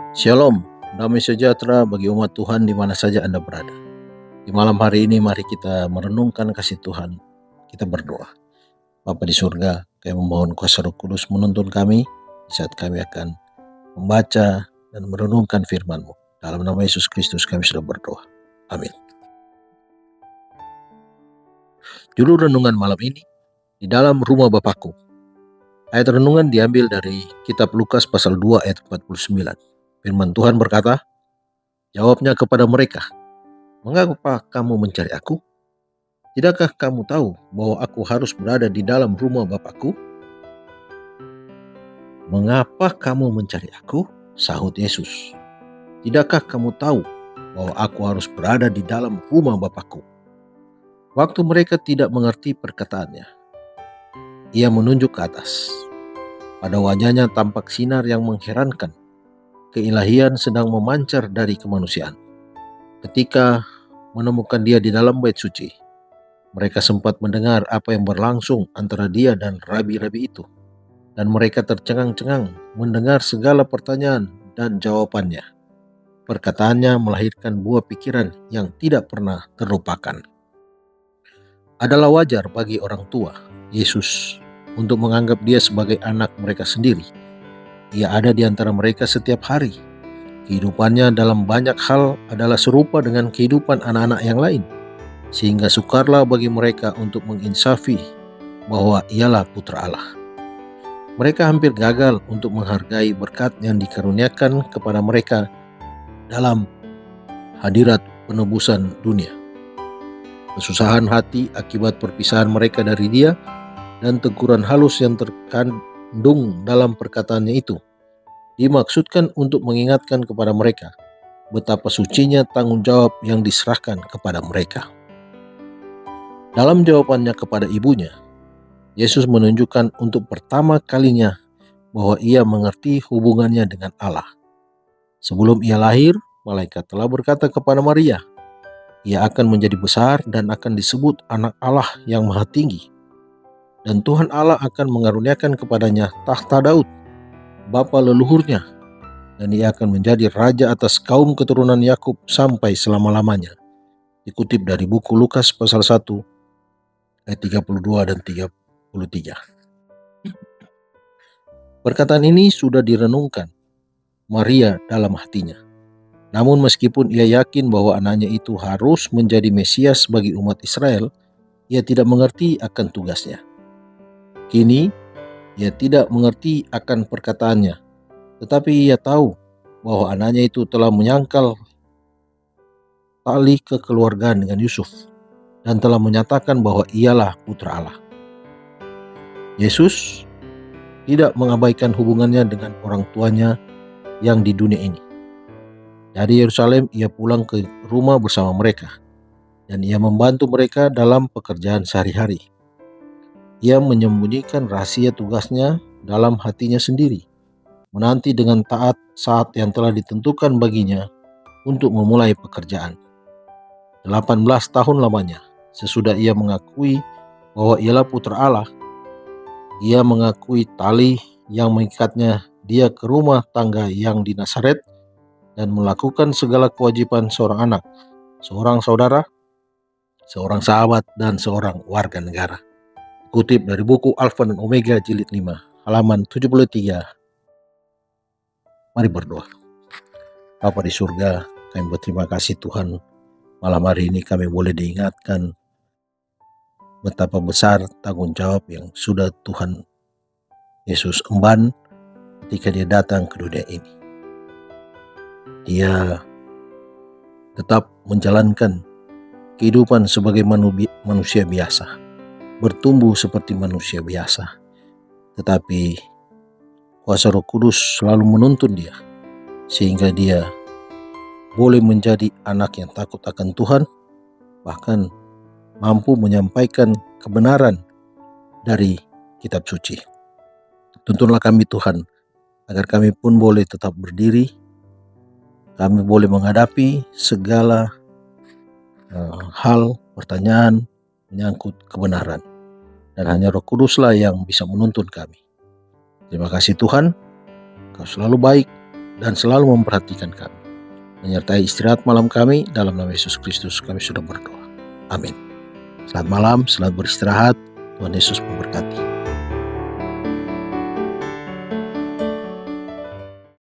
Shalom, damai sejahtera bagi umat Tuhan di mana saja Anda berada. Di malam hari ini mari kita merenungkan kasih Tuhan. Kita berdoa. Bapa di surga, kami memohon kuasa Roh Kudus menuntun kami di saat kami akan membaca dan merenungkan firman-Mu. Dalam nama Yesus Kristus kami sudah berdoa. Amin. Judul renungan malam ini, di dalam rumah Bapakku. Ayat renungan diambil dari kitab Lukas pasal 2 ayat 49. Firman Tuhan berkata, jawabnya kepada mereka, mengapa kamu mencari aku? Tidakkah kamu tahu bahwa aku harus berada di dalam rumah Bapakku? Mengapa kamu mencari aku? Sahut Yesus. Tidakkah kamu tahu bahwa aku harus berada di dalam rumah Bapakku? Waktu mereka tidak mengerti perkataannya, ia menunjuk ke atas. Pada wajahnya tampak sinar yang mengherankan. Keilahian sedang memancar dari kemanusiaan. Ketika menemukan dia di dalam bait suci, mereka sempat mendengar apa yang berlangsung antara dia dan rabi-rabi itu. Dan mereka tercengang-cengang mendengar segala pertanyaan dan jawabannya. Perkataannya melahirkan buah pikiran yang tidak pernah terlupakan. Adalah wajar bagi orang tua Yesus untuk menganggap dia sebagai anak mereka sendiri. Ia ada di antara mereka setiap hari. Kehidupannya dalam banyak hal adalah serupa dengan kehidupan anak-anak yang lain. Sehingga sukarlah bagi mereka untuk menginsafi bahwa ialah putra Allah. Mereka hampir gagal untuk menghargai berkat yang dikaruniakan kepada mereka dalam hadirat penebusan dunia. Kesusahan hati akibat perpisahan mereka dari dia dan teguran halus yang terkandung dalam perkataannya itu dimaksudkan untuk mengingatkan kepada mereka betapa sucinya tanggung jawab yang diserahkan kepada mereka. Dalam jawabannya kepada ibunya, Yesus menunjukkan untuk pertama kalinya bahwa ia mengerti hubungannya dengan Allah. Sebelum ia lahir, malaikat telah berkata kepada Maria, ia akan menjadi besar dan akan disebut anak Allah yang maha tinggi. Dan Tuhan Allah akan mengaruniakan kepadanya tahta Daud, bapa leluhurnya, dan ia akan menjadi raja atas kaum keturunan Yakub sampai selama-lamanya. Dikutip dari buku Lukas pasal 1 ayat 32 dan 33. Perkataan ini sudah direnungkan Maria dalam hatinya. Namun meskipun ia yakin bahwa anaknya itu harus menjadi Mesias bagi umat Israel, ia tidak mengerti akan tugasnya. Kini, ia tidak mengerti akan perkataannya, tetapi ia tahu bahwa anaknya itu telah menyangkal tali kekeluargaan dengan Yusuf dan telah menyatakan bahwa ialah putra Allah. Yesus tidak mengabaikan hubungannya dengan orang tuanya yang di dunia ini. Dari Yerusalem ia pulang ke rumah bersama mereka, dan ia membantu mereka dalam pekerjaan sehari-hari. Ia menyembunyikan rahasia tugasnya dalam hatinya sendiri, menanti dengan taat saat yang telah ditentukan baginya untuk memulai pekerjaan. 18 tahun lamanya, sesudah ia mengakui bahwa ialah putra Allah, ia mengakui tali yang mengikatnya dia ke rumah tangga yang di Nazaret dan melakukan segala kewajiban seorang anak, seorang saudara, seorang sahabat, dan seorang warga negara. Kutip dari buku Alfa dan Omega jilid 5, halaman 73. Mari berdoa. Bapa di surga, kami berterima kasih Tuhan. Malam hari ini kami boleh diingatkan betapa besar tanggung jawab yang sudah Tuhan Yesus emban ketika dia datang ke dunia ini. Dia tetap menjalankan kehidupan sebagai manusia biasa, bertumbuh seperti manusia biasa. Tetapi kuasa Roh Kudus selalu menuntun dia, sehingga dia boleh menjadi anak yang takut akan Tuhan, bahkan mampu menyampaikan kebenaran dari kitab suci. Tuntunlah kami Tuhan, agar kami pun boleh tetap berdiri, kami boleh menghadapi segala hal, pertanyaan menyangkut kebenaran. Dan hanya Roh Kuduslah yang bisa menuntun kami. Terima kasih Tuhan, Kau selalu baik, dan selalu memperhatikan kami. Menyertai istirahat malam kami, dalam nama Yesus Kristus kami sudah berdoa. Amin. Selamat malam, selamat beristirahat. Tuhan Yesus memberkati.